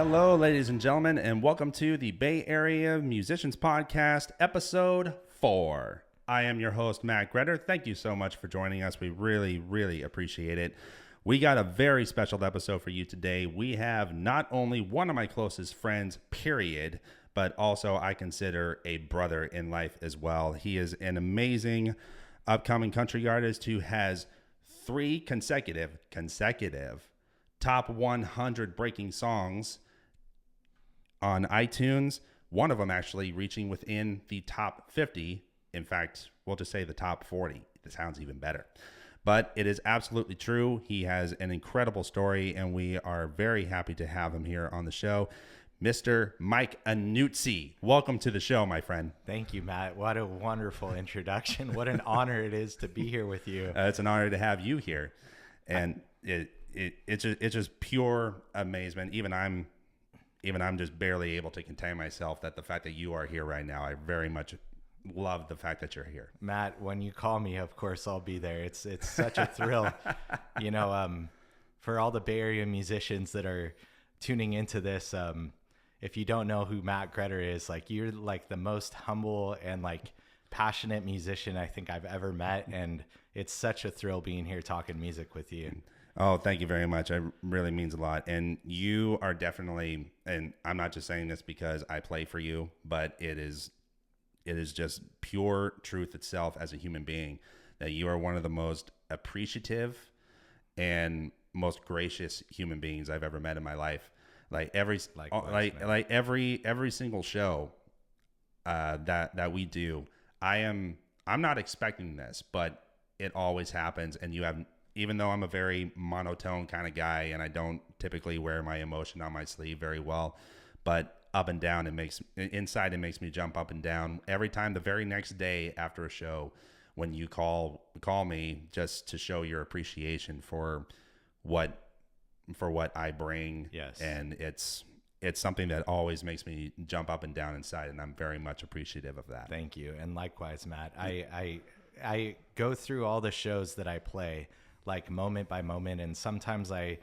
Hello, ladies and gentlemen, and welcome to the Bay Area Musicians Podcast, Episode 4. I am your host, Matt Gretter. Thank you so much for joining us. We really appreciate it. We got a very special episode for you today. We have not only one of my closest friends, period, but also I consider a brother in life as well. He is an amazing upcoming country artist who has 3 consecutive top 100 breaking songs on iTunes. One of them actually reaching within the top 50. In fact, we'll just say the top 40. This sounds even better. But it is absolutely true. He has an incredible story, and we are very happy to have him here on the show. Mr. Mike Annuzzi. Welcome to the show, my friend. Thank you, Matt. What a wonderful introduction. What an honor it is to be here with you. It's an honor to have you here. And it's just pure amazement. Even I'm just barely able to contain myself that the fact that you are here right now, I very much love the fact that you're here. Matt, when you call me, of course I'll be there. It's such a thrill. For all the Bay Area musicians that are tuning into this, if you don't know who Matt Gretter is, you're the most humble and passionate musician I think I've ever met, and it's such a thrill being here talking music with you. Oh, thank you very much. It really means a lot. And you are definitely, and I'm not just saying this because I play for you, but it is just pure truth itself as a human being, that you are one of the most appreciative and most gracious human beings I've ever met in my life. Every single show that we do, I'm not expecting this, but it always happens. And you have, even though I'm a very monotone kind of guy and I don't typically wear my emotion on my sleeve very well, but up and down, it makes me jump up and down every time. The very next day after a show, when you call me just to show your appreciation for what I bring. Yes. And it's something that always makes me jump up and down inside, and I'm very much appreciative of that. Thank you. And likewise, Matt. I go through all the shows that I play moment by moment, and sometimes I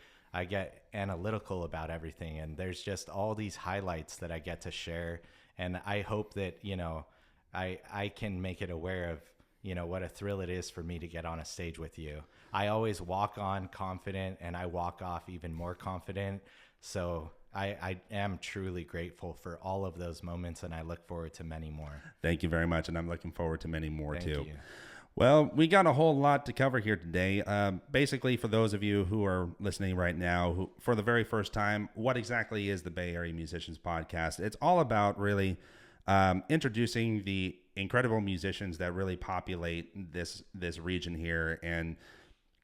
get analytical about everything, and there's just all these highlights that I get to share, and I hope that I can make it aware of what a thrill it is for me to get on a stage with you. I always walk on confident, and I walk off even more confident, so I am truly grateful for all of those moments, and I look forward to many more. Thank you very much, and I'm looking forward to many more too. Thank you. Well, we got a whole lot to cover here today. Basically, for those of you who are listening right now, who for the very first time, what exactly is the Bay Area Musicians Podcast? It's all about really introducing the incredible musicians that really populate this region here, and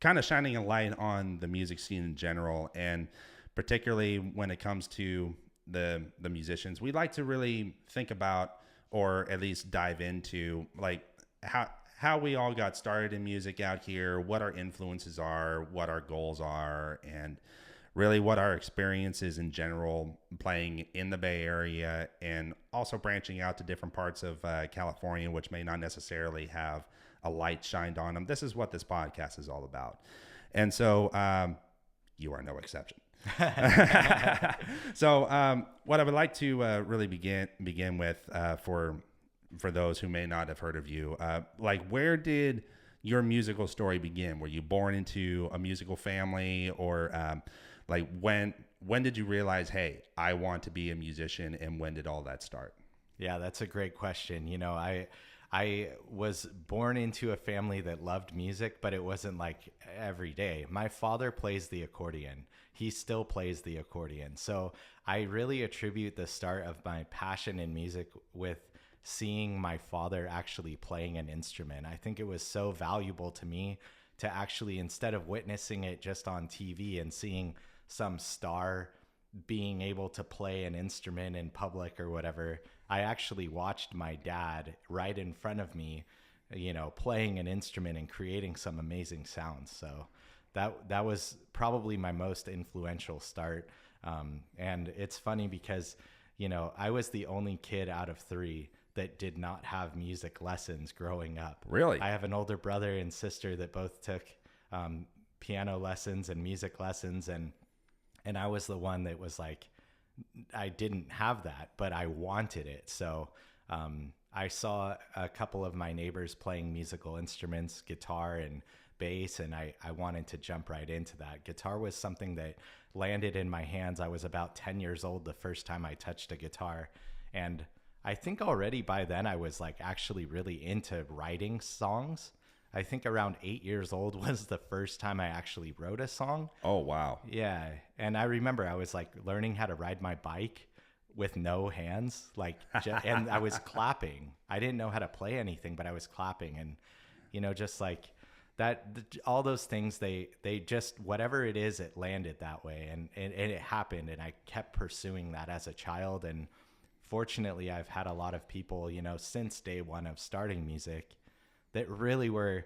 kind of shining a light on the music scene in general, and particularly when it comes to the musicians. We like to really think about, or at least dive into, how we all got started in music out here, what our influences are, what our goals are, and really what our experiences in general playing in the Bay Area, and also branching out to different parts of California, which may not necessarily have a light shined on them. This is what this podcast is all about. And so you are no exception. So what I would like to really begin with for those who may not have heard of you, where did your musical story begin? Were you born into a musical family, or when did you realize, hey, I want to be a musician, and when did all that start? Yeah, that's a great question. I was born into a family that loved music, but it wasn't every day. My father plays the accordion. He still plays the accordion. So I really attribute the start of my passion in music with seeing my father actually playing an instrument. I think it was so valuable to me to actually, instead of witnessing it just on TV and seeing some star being able to play an instrument in public or whatever, I actually watched my dad right in front of me, playing an instrument and creating some amazing sounds. So that was probably my most influential start. And it's funny because, I was the only kid out of 3 that did not have music lessons growing up. Really? I have an older brother and sister that both took piano lessons and music lessons, and I was the one that was I didn't have that, but I wanted it. So I saw a couple of my neighbors playing musical instruments, guitar and bass, and I wanted to jump right into that. Guitar was something that landed in my hands. I was about 10 years old the first time I touched a guitar. And I think already by then I was like actually really into writing songs. I think around 8 years old was the first time I actually wrote a song. Oh, wow. Yeah. And I remember I was like learning how to ride my bike with no hands, like, and I was clapping. I didn't know how to play anything, but I was clapping. And, you know, just like that, all those things, they just, whatever it is, it landed that way. And it happened. And I kept pursuing that as a child. And fortunately, I've had a lot of people, you know, since day one of starting music that really were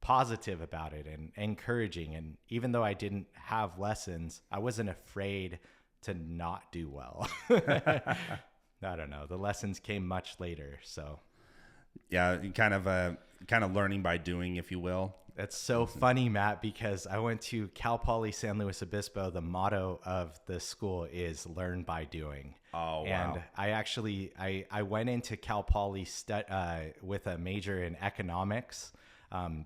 positive about it and encouraging. And even though I didn't have lessons, I wasn't afraid to not do well. I don't know. The lessons came much later. So yeah, kind of learning by doing, if you will. That's so funny, Matt, because I went to Cal Poly San Luis Obispo. The motto of the school is learn by doing. Oh, wow. And I actually, I went into Cal Poly with a major in economics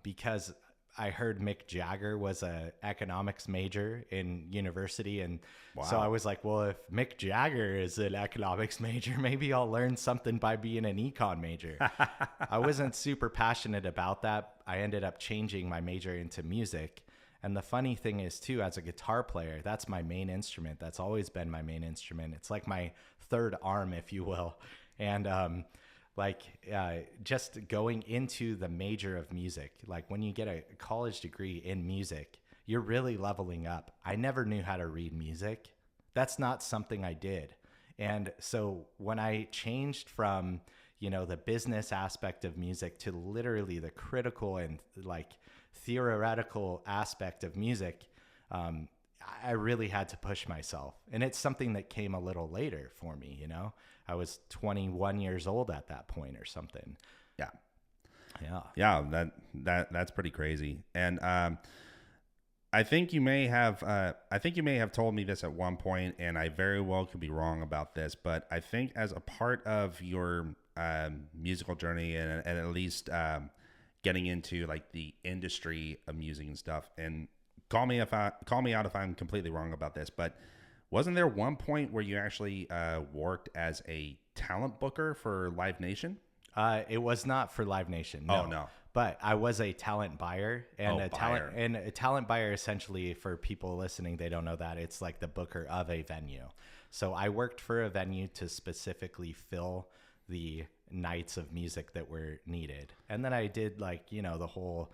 because I heard Mick Jagger was a economics major in university. And so I was like, well, if Mick Jagger is an economics major, maybe I'll learn something by being an econ major. I wasn't super passionate about that. I ended up changing my major into music. And the funny thing is too, as a guitar player, that's my main instrument. That's always been my main instrument. It's like my third arm, if you will. And just going into the major of music, like when you get a college degree in music, you're really leveling up. I never knew how to read music. That's not something I did. And so when I changed from, you know, the business aspect of music to literally the critical and like theoretical aspect of music, I really had to push myself. And it's something that came a little later for me, you know? I was 21 years old at that point or something. Yeah. Yeah. Yeah, that's pretty crazy. And I think you may have told me this at one point, and I very well could be wrong about this, but I think as a part of your musical journey and at least getting into like the industry of music and stuff, and call me out if I'm completely wrong about this, but wasn't there one point where you actually worked as a talent booker for Live Nation? It was not for Live Nation. No. Oh, no. But I was a talent buyer, and a buyer. talent buyer essentially, for people listening, they don't know that, it's like the booker of a venue. So I worked for a venue to specifically fill the nights of music that were needed. And then I did like, you know, the whole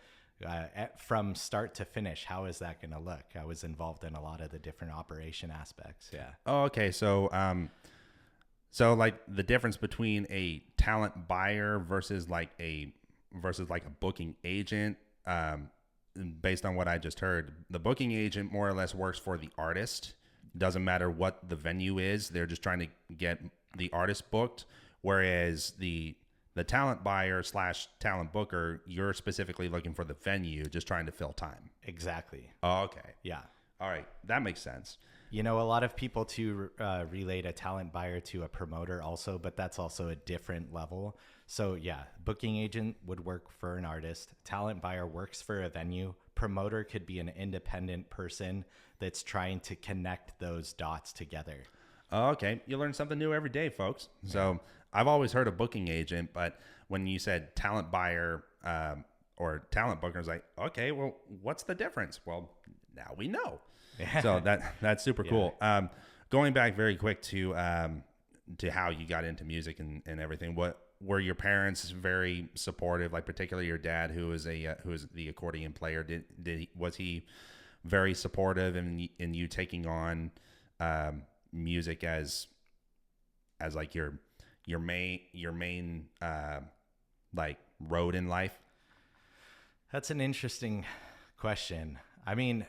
from start to finish, how is that going to look? I was involved in a lot of the different operation aspects. Yeah. Oh, okay. So, like the difference between a talent buyer versus like a booking agent, based on what I just heard, the booking agent more or less works for the artist. Doesn't matter what the venue is. They're just trying to get the artist booked. Whereas the talent buyer / talent booker, you're specifically looking for the venue, just trying to fill time. Exactly. Oh, okay. Yeah. All right. That makes sense. You know, a lot of people to relate a talent buyer to a promoter also, but that's also a different level. So yeah, booking agent would work for an artist. Talent buyer works for a venue. Promoter could be an independent person that's trying to connect those dots together. Oh, okay. You learn something new every day, folks. So I've always heard of booking agent, but when you said talent buyer or talent booker, I was like, okay, well, what's the difference? Well, now we know. So that's super cool. Going back very quick to how you got into music and everything. What were your parents very supportive? Like particularly your dad, who is the accordion player. Was he very supportive in you taking on music as like your main like road in life? That's an interesting question. I mean,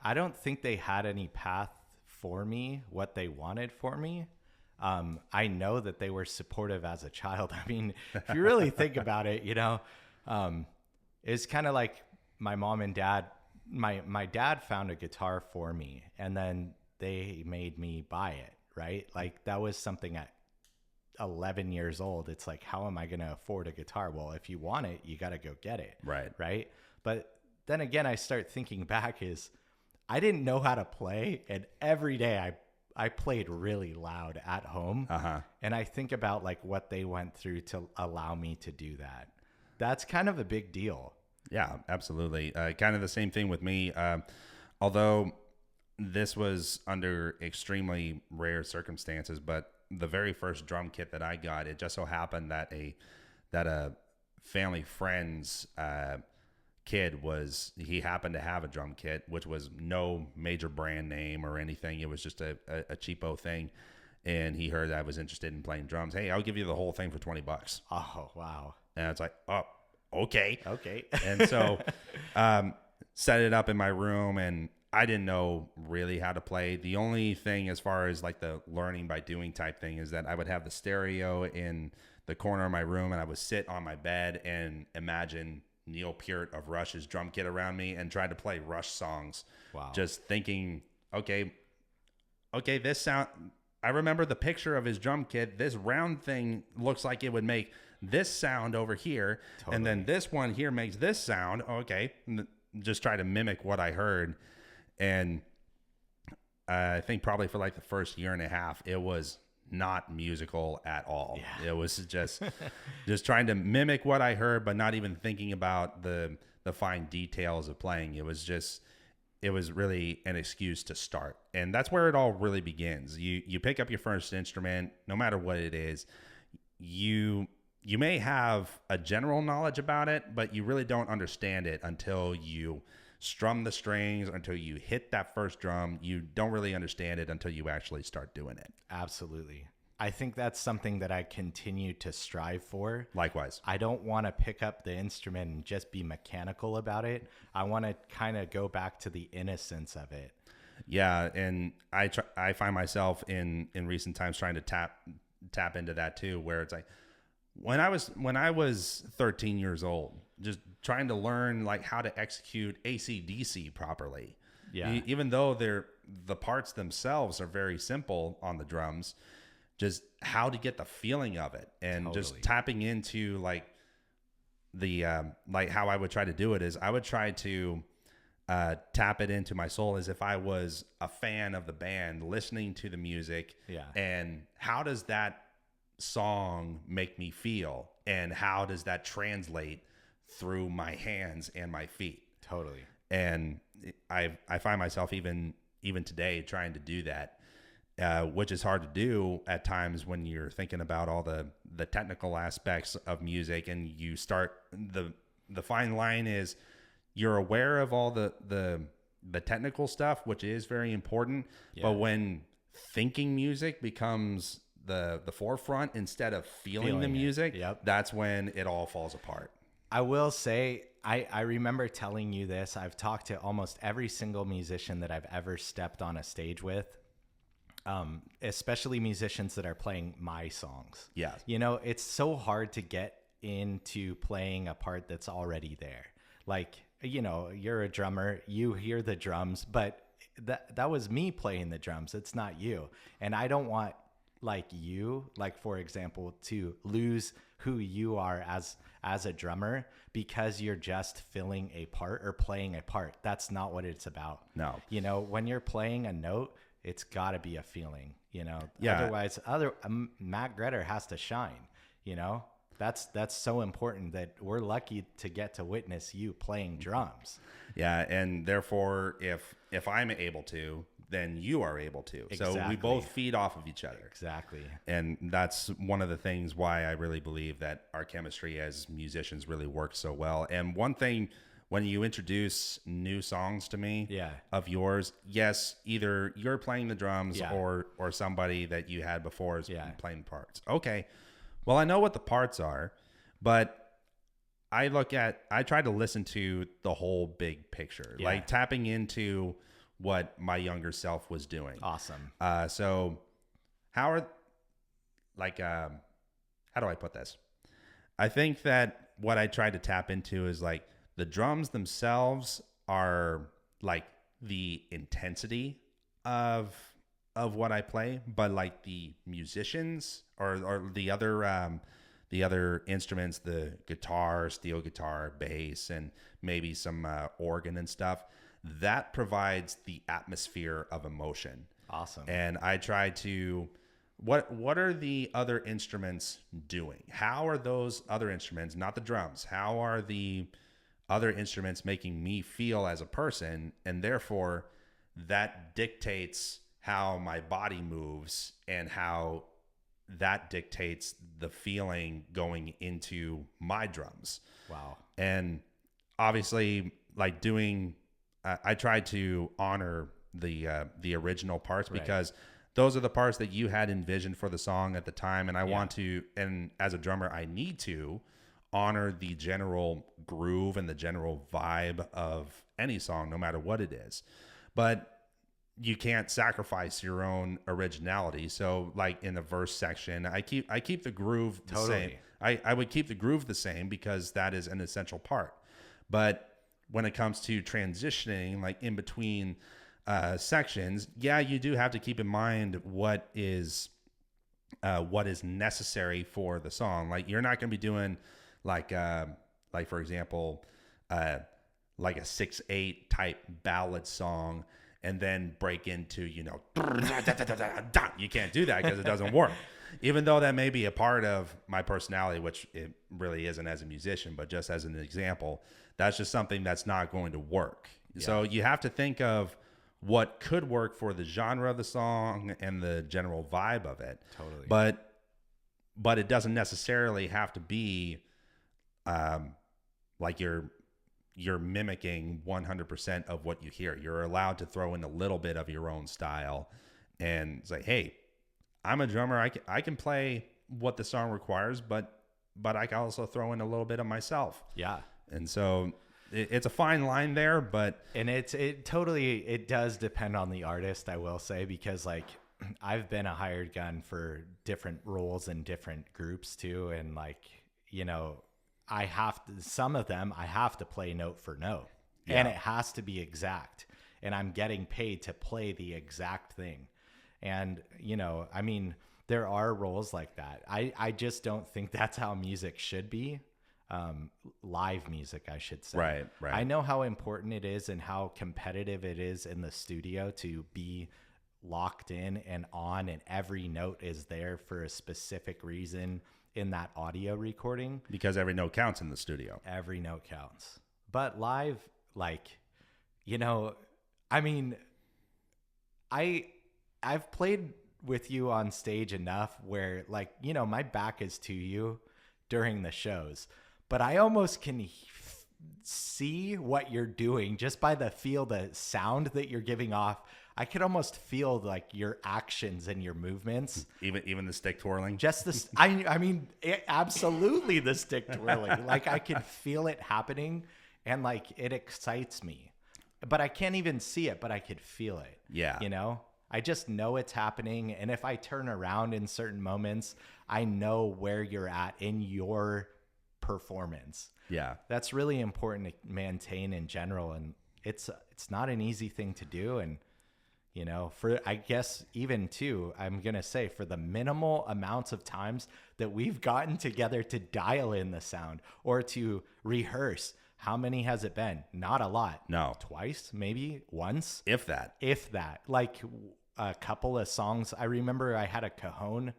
I don't think they had any path for me, what they wanted for me. I know that they were supportive as a child. I mean, if you really think about it, you know, it's kind of like my mom and dad. My dad found a guitar for me, and then they made me buy it, right? Like that was something at 11 years old. It's like, how am I going to afford a guitar? Well, if you want it, you got to go get it. Right. Right. But then again, I start thinking back is I didn't know how to play. And every day I played really loud at home. And I think about like what they went through to allow me to do that. That's kind of a big deal. Yeah, absolutely. Kind of the same thing with me. Although this was under extremely rare circumstances, but the very first drum kit that I got, it just so happened that a family friend's kid he happened to have a drum kit, which was no major brand name or anything. It was just a cheapo thing. And he heard that I was interested in playing drums. Hey, I'll give you the whole thing for $20. Oh, wow. And it's like, oh, okay. Okay. And so set it up in my room, and I didn't know really how to play. The only thing as far as like the learning by doing type thing is that I would have the stereo in the corner of my room, and I would sit on my bed and imagine Neil Peart of Rush's drum kit around me and try to play Rush songs. Wow. Just thinking, okay, this sound, I remember the picture of his drum kit. This round thing looks like it would make this sound over here. Totally. And then this one here makes this sound. Okay. Just try to mimic what I heard. And I think probably for like the first year and a half, it was not musical at all. Yeah. It was just trying to mimic what I heard, but not even thinking about the fine details of playing. It was really an excuse to start. And that's where it all really begins. You pick up your first instrument, no matter what it is. You may have a general knowledge about it, but you really don't understand it until you strum the strings, until you hit that first drum. You don't really understand it until you actually start doing it. Absolutely. I think that's something that I continue to strive for. Likewise. I don't want to pick up the instrument and just be mechanical about it. I want to kind of go back to the innocence of it. Yeah, and I find myself in recent times trying to tap into that too, where it's like when I was 13 years old, just trying to learn like how to execute AC/DC properly. Yeah. Even though the parts themselves are very simple on the drums, just how to get the feeling of it, and totally. Just tapping into like the like how I would try to do it is I would try to tap it into my soul as if I was a fan of the band, listening to the music. Yeah. And how does that song make me feel, and how does that translate through my hands and my feet? Totally. And I find myself even today trying to do that, which is hard to do at times when you're thinking about all the technical aspects of music, and you start the fine line is you're aware of all the technical stuff, which is very important. Yeah. But when thinking music becomes the forefront instead of feeling the music, yep. That's when it all falls apart. I will say, I remember telling you this. I've talked to almost every single musician that I've ever stepped on a stage with, especially musicians that are playing my songs. Yeah. You know, it's so hard to get into playing a part that's already there. Like, you know, you're a drummer, you hear the drums, but that was me playing the drums. It's not you. And I don't want for example, to lose who you are as a drummer because you're just filling a part or playing a part. That's not what it's about. No. You know, when you're playing a note, it's got to be a feeling, you know. Yeah. Otherwise, Matt Gretter has to shine, you know. That's so important that we're lucky to get to witness you playing drums. Yeah, and therefore, if I'm able to, then you are able to. Exactly. So we both feed off of each other. Exactly. And that's one of the things why I really believe that our chemistry as musicians really works so well. And one thing, when you introduce new songs to me of yours, yes, either you're playing the drums or somebody that you had before is playing parts. Okay, well, I know what the parts are, but I try to listen to the whole big picture, like tapping into what my younger self was doing. Awesome. So how do I put this? I think that what I try to tap into is like the drums themselves are like the intensity of of what I play, but like the musicians or the other instruments, the guitar, steel guitar, bass, and maybe some organ and stuff, that provides the atmosphere of emotion. Awesome. And I try to, what are the other instruments doing? How are those other instruments, not the drums, how are the other instruments making me feel as a person? And therefore, that dictates how my body moves and how that dictates the feeling going into my drums. Wow. And obviously, like doing, I try to honor the original parts, because those are the parts that you had envisioned for the song at the time. And I want to, and as a drummer, I need to honor the general groove and the general vibe of any song, no matter what it is. But you can't sacrifice your own originality. So like in the verse section, I keep the groove the same. I would keep the groove the same because that is an essential part. But when it comes to transitioning, like in between sections, you do have to keep in mind what is necessary for the song. Like you're not going to be doing like for example, like a 6/8 type ballad song and then break into, you can't do that because it doesn't work. Even though that may be a part of my personality, which it really isn't as a musician, but just as an example, that's just something that's not going to work. Yeah. So you have to think of what could work for the genre of the song and the general vibe of it. Totally. But it doesn't necessarily have to be like you're mimicking 100% of what you hear. You're allowed to throw in a little bit of your own style and say, hey, I'm a drummer. I can play what the song requires, but I can also throw in a little bit of myself. Yeah. And so it's a fine line there, but it does depend on the artist, I will say, because like I've been a hired gun for different roles in different groups too. And like, some of them I have to play note for note, and it has to be exact, and I'm getting paid to play the exact thing. And, there are roles like that. I just don't think that's how music should be. Live music, I should say. Right. I know how important it is and how competitive it is in the studio to be locked in and on, and every note is there for a specific reason in that audio recording. Because every note counts in the studio. Every note counts. But live, I've played with you on stage enough where my back is to you during the shows, but I almost can see what you're doing just by the sound that you're giving off. I could almost feel like your actions and your movements. Even the stick twirling? Just this, absolutely the stick twirling. I could feel it happening, and it excites me. But I can't even see it, but I could feel it. Yeah. I just know it's happening. And if I turn around in certain moments, I know where you're at in your performance. Yeah. That's really important to maintain in general. And it's not an easy thing to do. And, I guess even too, I'm going to say for the minimal amounts of times that we've gotten together to dial in the sound or to rehearse, how many has it been? Not a lot. No. Twice, maybe once. If that. Like a couple of songs. I remember I had a cajon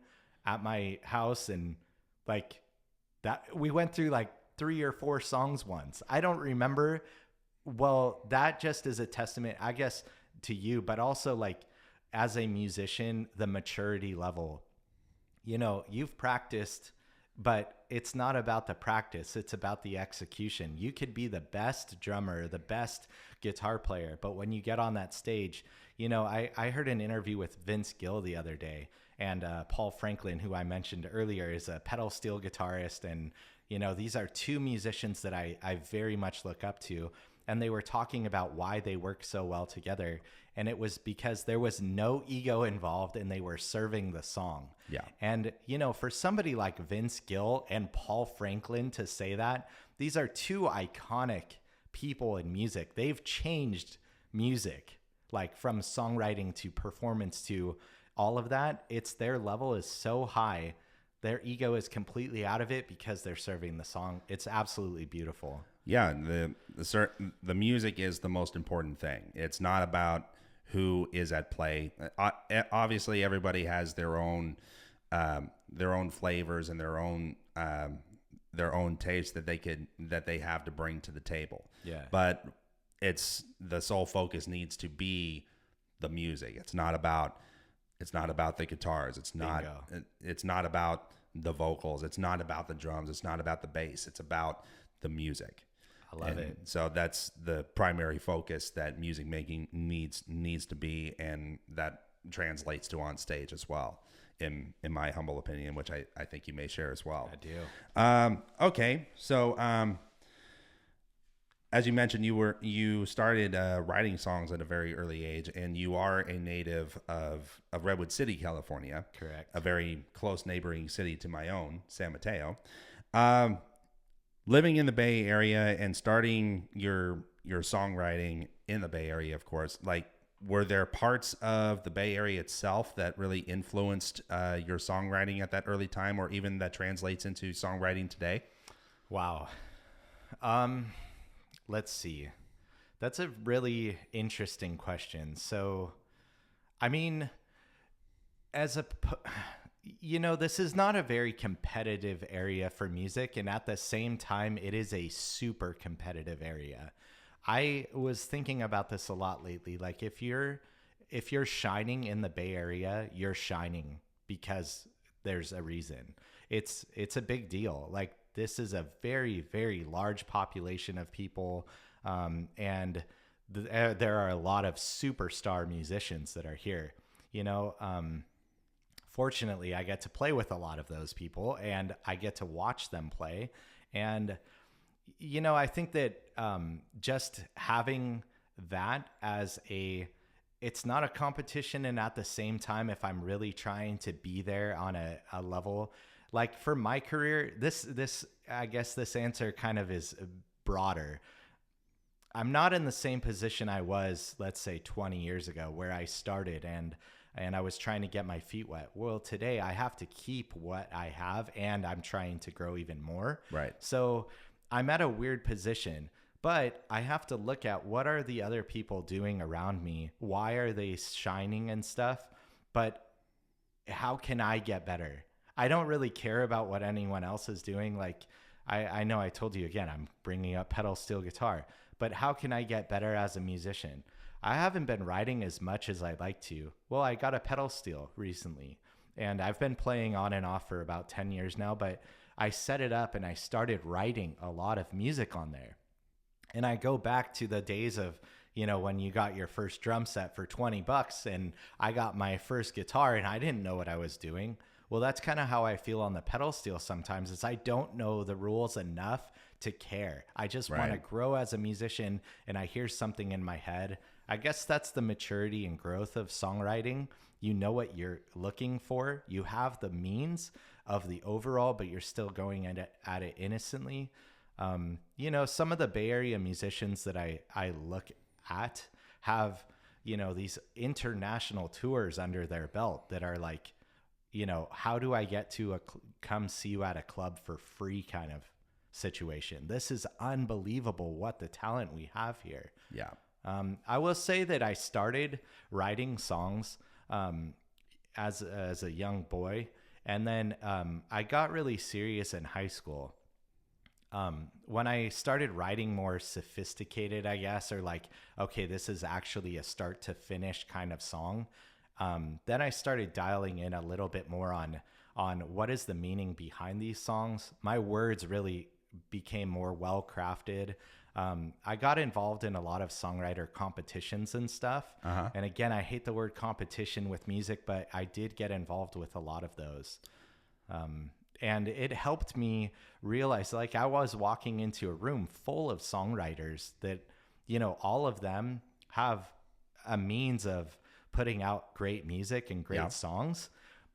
at my house, and that we went through 3 or 4 songs once. I don't remember. Well, that just is a testament, I guess, to you, but also as a musician, the maturity level. You've practiced, but it's not about the practice. It's about the execution. You could be the best drummer, the best guitar player, but when you get on that stage, I heard an interview with Vince Gill the other day, and Paul Franklin, who I mentioned earlier, is a pedal steel guitarist. And, these are two musicians that I very much look up to. And they were talking about why they work so well together. And it was because there was no ego involved, and they were serving the song. Yeah. And, for somebody like Vince Gill and Paul Franklin to say that, these are two iconic people in music. They've changed music. like from songwriting to performance to all of that. It's their level is so high. Their ego is completely out of it because they're serving the song. It's absolutely beautiful. Yeah, the music is the most important thing. It's not about who is at play. Obviously, everybody has their own flavors and their own taste that they have to bring to the table. Yeah. But it's the sole focus needs to be the music. It's not about the guitars. It's not about the vocals. It's not about the drums. It's not about the bass. It's about the music. I love it. So that's the primary focus that music making needs to be, and that translates to on stage as well, in my humble opinion, which I think you may share as well. I do. Okay, so as you mentioned, you started writing songs at a very early age, and you are a native of Redwood City, California. Correct. A very close neighboring city to my own, San Mateo. Living in the Bay Area and starting your songwriting in the Bay Area, of course, like, were there parts of the Bay Area itself that really influenced your songwriting at that early time, or even that translates into songwriting today? Wow. Let's see. That's a really interesting question. So, I mean, this is not a very competitive area for music, and at the same time, it is a super competitive area. I was thinking about this a lot lately. Like, if you're shining in the Bay Area, you're shining because there's a reason. It's a big deal. Like, this is a very, very large population of people, and there are a lot of superstar musicians that are here. Fortunately, I get to play with a lot of those people, and I get to watch them play. And, I think that just having that as it's not a competition, and at the same time, if I'm really trying to be there on a level, like for my career, I guess this answer kind of is broader. I'm not in the same position I was, let's say 20 years ago, where I started and I was trying to get my feet wet. Well, today I have to keep what I have, and I'm trying to grow even more. Right. So I'm at a weird position, but I have to look at what are the other people doing around me? Why are they shining and stuff? But how can I get better? I don't really care about what anyone else is doing. Like, I know I told you again, I'm bringing up pedal steel guitar, but how can I get better as a musician? I haven't been writing as much as I'd like to. Well, I got a pedal steel recently, and I've been playing on and off for about 10 years now, but I set it up and I started writing a lot of music on there. And I go back to the days of, when you got your first drum set for $20 and I got my first guitar and I didn't know what I was doing. Well, that's kind of how I feel on the pedal steel sometimes, is I don't know the rules enough to care. I just want to grow as a musician, and I hear something in my head. I guess that's the maturity and growth of songwriting. You know what you're looking for. You have the means of the overall, but you're still going at it innocently. Some of the Bay Area musicians that I look at have, these international tours under their belt that are like, how do I get to come see you at a club for free kind of situation? This is unbelievable what the talent we have here. Yeah. I will say that I started writing songs as a young boy, and then I got really serious in high school. When I started writing more sophisticated, I guess, or like, okay, this is actually a start to finish kind of song. Then I started dialing in a little bit more on what is the meaning behind these songs. My words really became more well-crafted. I got involved in a lot of songwriter competitions and stuff. Uh-huh. And again, I hate the word competition with music, but I did get involved with a lot of those. And it helped me realize, like, I was walking into a room full of songwriters that, all of them have a means of putting out great music and great songs.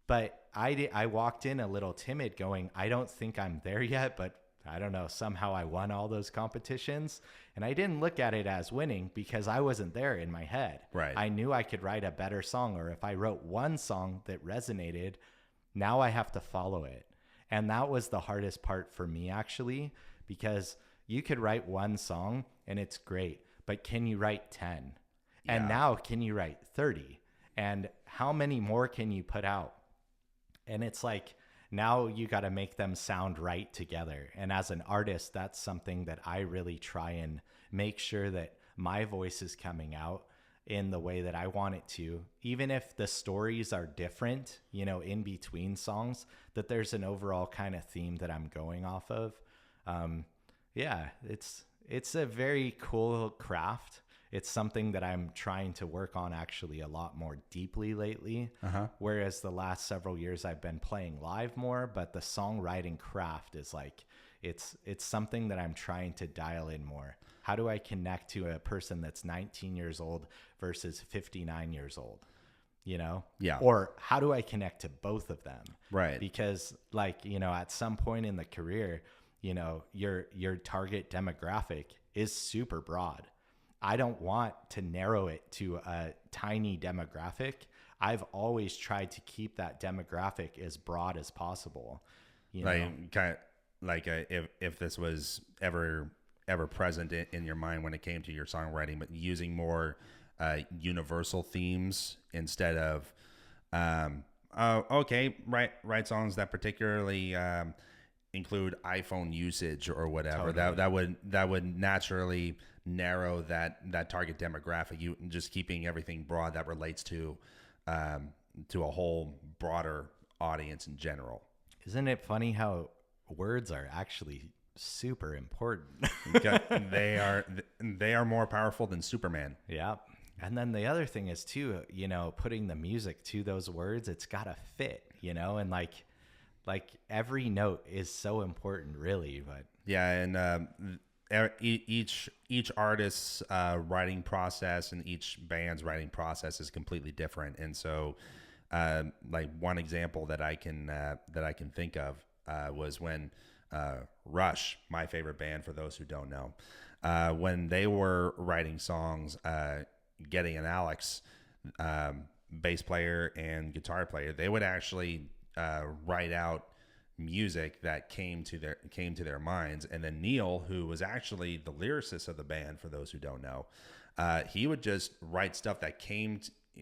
But I walked in a little timid going, I don't think I'm there yet, but I don't know, somehow I won all those competitions. And I didn't look at it as winning because I wasn't there in my head. Right. I knew I could write a better song, or if I wrote one song that resonated, now I have to follow it. And that was the hardest part for me, actually, because you could write one song and it's great, but can you write 10? Yeah. And now can you write 30? And how many more can you put out? And it's like, now you got to make them sound right together. And as an artist, that's something that I really try and make sure that my voice is coming out in the way that I want it to, even if the stories are different, you know, in between songs, that there's an overall kind of theme that I'm going off of. Yeah, it's a very cool craft. It's something that I'm trying to work on actually a lot more deeply lately. Whereas the last several years I've been playing live more, but the songwriting craft is like, it's something that I'm trying to dial in more. How do I connect to a person that's 19 years old versus 59 years old? You know? Yeah. Or how do I connect to both of them? Right. Because, like, you know, at some point in the career, you know, your target demographic is super broad. I don't want to narrow it to a tiny demographic. I've always tried to keep that demographic as broad as possible. You know? Kind of like if this was ever present in your mind when it came to your songwriting, but using more universal themes instead of write songs that particularly include iPhone usage or whatever. Totally. That would naturally narrow that target demographic. You just keeping everything broad that relates to a whole broader audience in general. Isn't it funny how words are actually super important? They are more powerful than Superman. Yeah. And then the other thing is too, you know, putting the music to those words, it's got to fit, you know, and like every note is so important, really. But yeah, and each artist's writing process and each band's writing process is completely different. And so like one example that I can think of was when Rush, my favorite band for those who don't know, when they were writing songs, Geddy and Alex, bass player and guitar player, they would actually write out music that came to their minds. And then Neil, who was actually the lyricist of the band for those who don't know, he would just write stuff that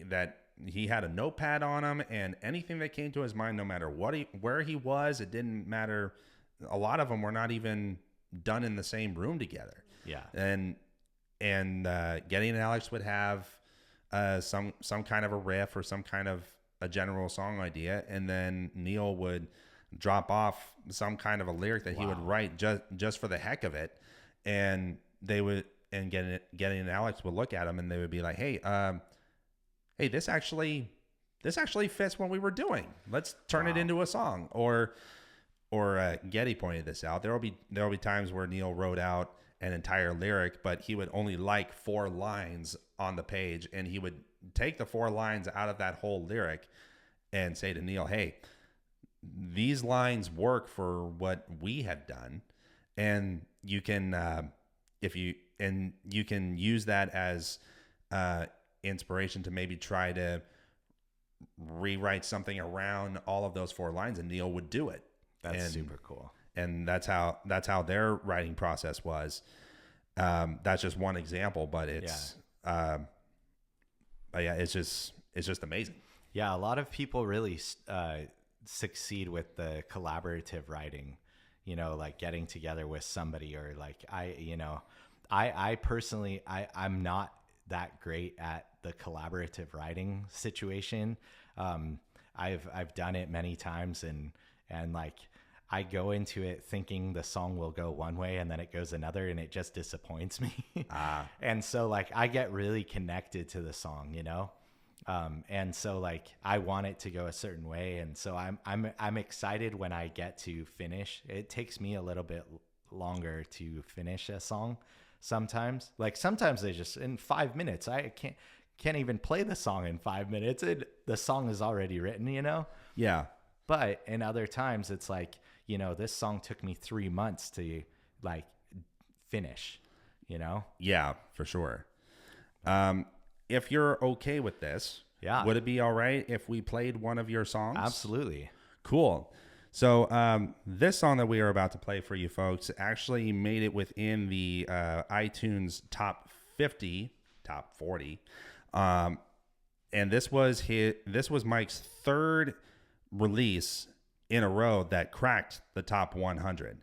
that he had a notepad on him, and anything that came to his mind, no matter where he was, it didn't matter. A lot of them were not even done in the same room together. Yeah. And Geddy and Alex would have some kind of a riff or some kind of a general song idea, and then Neil would drop off some kind of a lyric that he would write just for the heck of it, and Geddy and Alex would look at him and they would be like, hey, this actually fits what we were doing. Let's turn it into a song. Or Geddy pointed this out. There will be times where Neil wrote out an entire lyric, but he would only like 4 lines on the page, and he would take the 4 lines out of that whole lyric and say to Neil, hey, these lines work for what we had done, and you can you can use that as inspiration to maybe try to rewrite something around all of those 4 lines, and Neil would do it. That's super cool. And that's how their writing process was. That's just one example, but it's it's just amazing. Yeah, a lot of people really succeed with the collaborative writing, you know, like getting together with somebody, or like I personally, I'm not that great at the collaborative writing situation. I've done it many times, and like I go into it thinking the song will go one way and then it goes another, and it just disappoints me. And so like I get really connected to the song, you know? And so like I want it to go a certain way, and so I'm excited when I get to finish. It takes me a little bit longer to finish a song sometimes. Like sometimes they just in 5 minutes, I can't even play the song in 5 minutes. The song is already written, you know? Yeah. But in other times it's like, you know, this song took me 3 months to like finish, you know? Yeah, for sure. If you're okay with this, Yeah. would it be all right if we played one of your songs? Absolutely. Cool. So this song that we are about to play for you folks actually made it within the iTunes top 50, top 40. And this was Mike's third release in a row that cracked the top 100.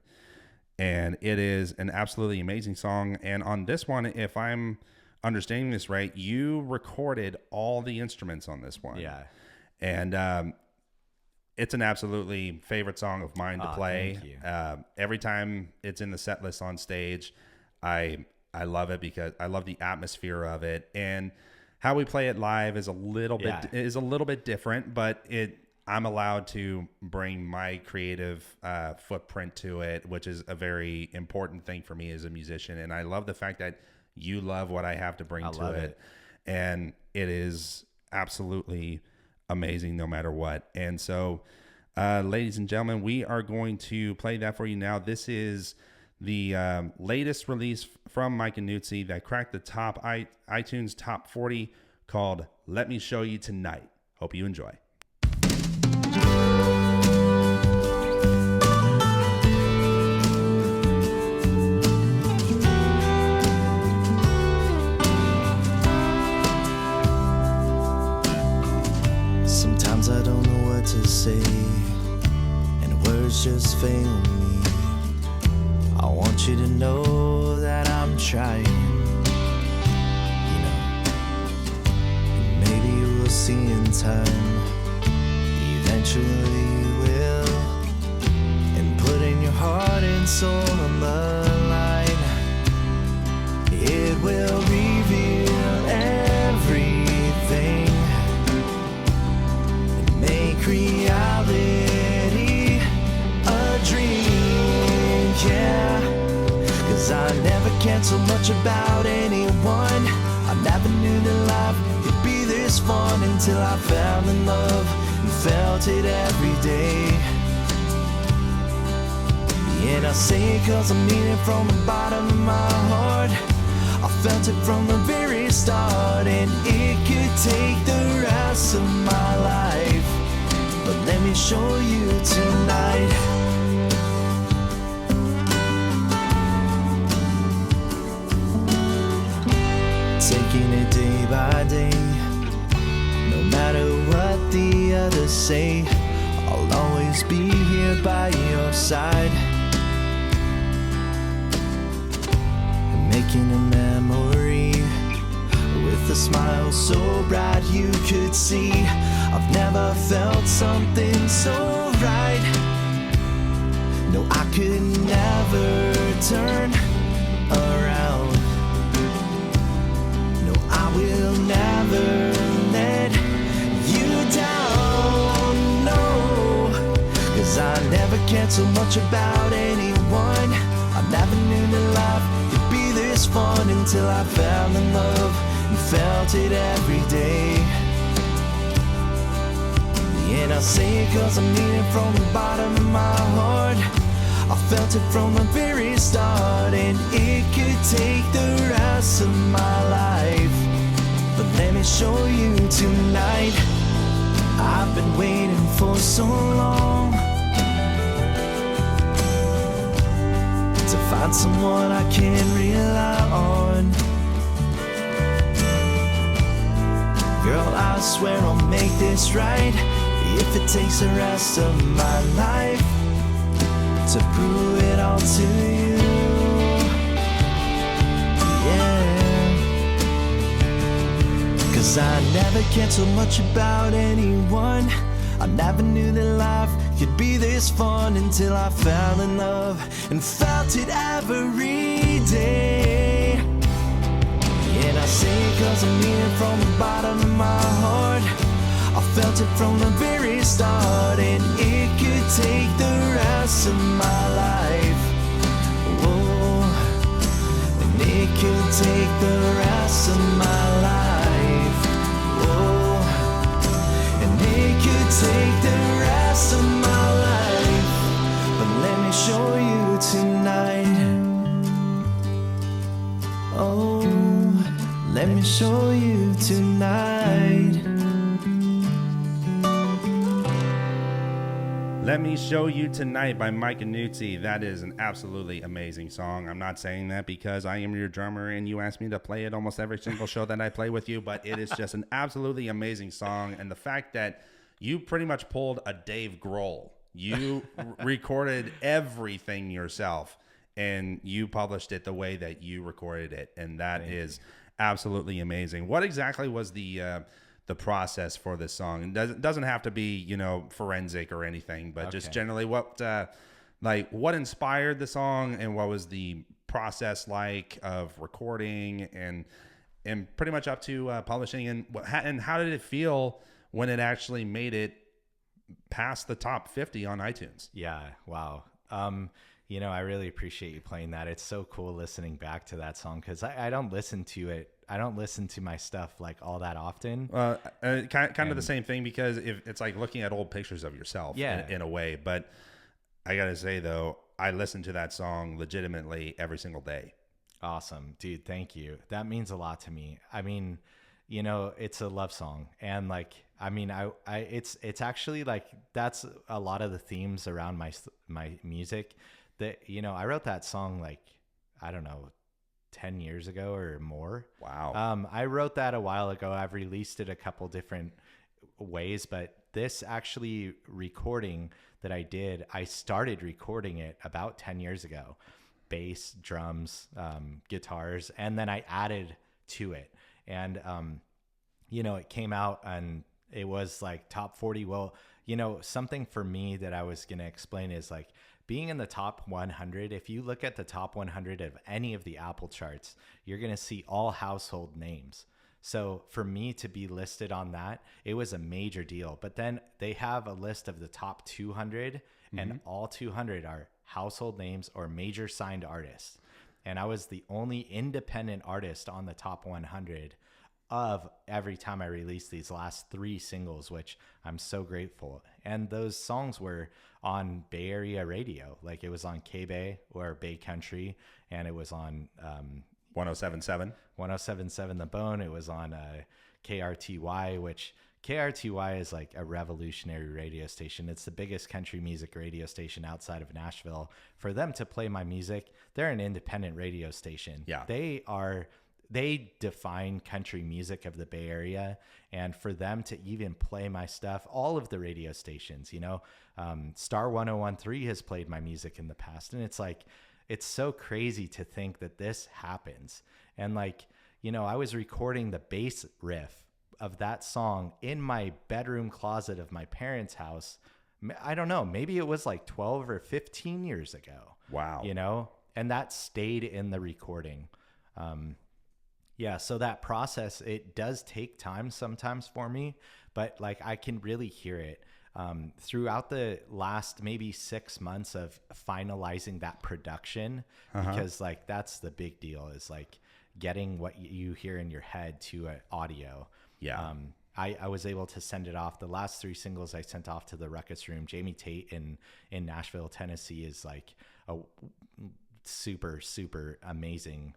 And it is an absolutely amazing song. And on this one, if I'm understanding this right, you recorded all the instruments on this one. Yeah. And it's an absolutely favorite song of mine to play. Thank you. Every time it's in the set list on stage, I love it because I love the atmosphere of it, and how we play it live is a little bit different, but I'm allowed to bring my creative footprint to it, which is a very important thing for me as a musician. And I love the fact that you love what I have to bring to it. And it is absolutely amazing no matter what. And so, ladies and gentlemen, we are going to play that for you now. This is the latest release from Mike Annuzzi that cracked the top iTunes top 40, called Let Me Show You Tonight. Hope you enjoy. Sometimes I don't know what to say, and words just fail me. I want you to know that I'm trying, you know. Maybe we'll see in time, eventually you will. And putting your heart and soul on the line, it will reveal everything. Make reality a dream, yeah. Cause I never cared so much about anyone. I never knew that life could be this fun until I fell in love and felt it every day. And I say it cause I mean it from the bottom of my heart. I felt it from the very start, and it could take the rest of my life, but let me show you tonight. Taking it day by day, no matter what the others say, I'll always be here by your side. Making a memory with a smile so bright you could see. I've never felt something so right. No, I could never turn around. No, I will never let you down. No, cause I never cared so much about anyone. I never knew that life could be this fun until I fell in love and felt it every day. And I say it cause I mean it from the bottom of my heart. I felt it from the very start, and it could take the rest of my life, but let me show you tonight. I've been waiting for so long to find someone I can rely on. Girl, I swear I'll make this right, if it takes the rest of my life to prove it all to you. Yeah. Cause I never cared so much about anyone. I never knew that life could be this fun until I fell in love and felt it every day. And I say it cause I mean it from the bottom of my heart. I felt it from the very start, and it could take the rest of my life. Whoa, and it could take the rest of my life. Whoa, and it could take the rest of my life, but Let Me Show You Tonight by Mike Annuzzi. That is an absolutely amazing song. I'm not saying that because I am your drummer and you ask me to play it almost every single show that I play with you, but it is just an absolutely amazing song. And the fact that you pretty much pulled a Dave Grohl. You recorded everything yourself and you published it the way that you recorded it. And that is absolutely amazing. What exactly was the process for this song? It doesn't have to be, you know, forensic or anything, but just generally what inspired the song and what was the process like of recording and pretty much up to publishing, and how did it feel when it actually made it past the top 50 on iTunes? Yeah. Wow. You know, I really appreciate you playing that. It's so cool listening back to that song because I don't listen to it. I don't listen to my stuff like all that often. Kind of the same thing, because if it's like looking at old pictures of yourself in a way. But I got to say, though, I listen to that song legitimately every single day. Awesome, dude. Thank you. That means a lot to me. I mean, you know, it's a love song. And like, I mean, it's actually like, that's a lot of the themes around my music that, you know, I wrote that song like, I don't know, 10 years ago or more. Wow. I wrote that a while ago. I've released it a couple different ways, but this actually recording that I did, I started recording it about 10 years ago. Bass, drums, guitars, and then I added to it. And, you know, it came out and it was like top 40. Well, you know, something for me that I was going to explain is like, being in the top 100, if you look at the top 100 of any of the Apple charts, you're going to see all household names. So for me to be listed on that, it was a major deal. But then they have a list of the top 200, and all 200 are household names or major signed artists. And I was the only independent artist on the top 100 of every time I released these last 3 singles, which I'm so grateful. And those songs were on Bay Area radio. Like it was on K-Bay or Bay Country, and it was on 107.7 The Bone. It was on KRTY, which KRTY is like a revolutionary radio station. It's the biggest country music radio station outside of Nashville. For them to play my music, they're an independent radio station. Yeah. They define country music of the Bay Area, and for them to even play my stuff, all of the radio stations, you know, Star 101.3 has played my music in the past, and it's like, it's so crazy to think that this happens. And like, you know, I was recording the bass riff of that song in my bedroom closet of my parents' house. I don't know, maybe it was like 12 or 15 years ago. Wow. You know, and that stayed in the recording. Yeah, so that process, it does take time sometimes for me, but like I can really hear it throughout the last maybe 6 months of finalizing that production, because like that's the big deal, is like getting what you hear in your head to an audio. Yeah. I was able to send it off. The last 3 singles I sent off to the Ruckus Room. Jamie Tate in Nashville, Tennessee is like a super, super amazing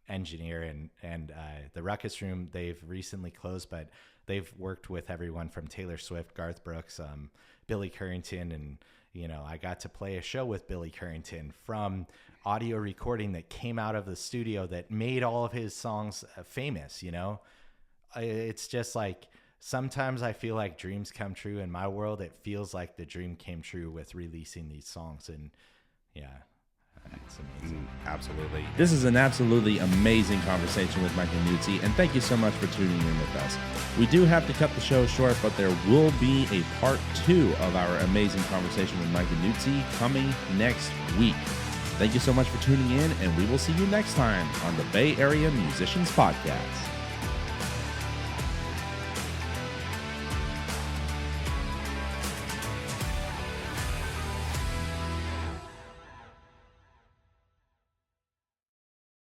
engineer, and the Ruckus Room, they've recently closed, but they've worked with everyone from Taylor Swift, Garth Brooks, Billy Currington, and you know, I got to play a show with Billy Currington from audio recording that came out of the studio that made all of his songs famous. You know, it's just like, sometimes I feel like dreams come true. In my world, it feels like the dream came true with releasing these songs, and yeah. It's amazing. Absolutely. This is an absolutely amazing conversation with Mike Annuzzi, and thank you so much for tuning in with us. We do have to cut the show short, but there will be a part 2 of our amazing conversation with Mike Annuzzi coming next week. Thank you so much for tuning in, and we will see you next time on the Bay Area Musicians Podcast.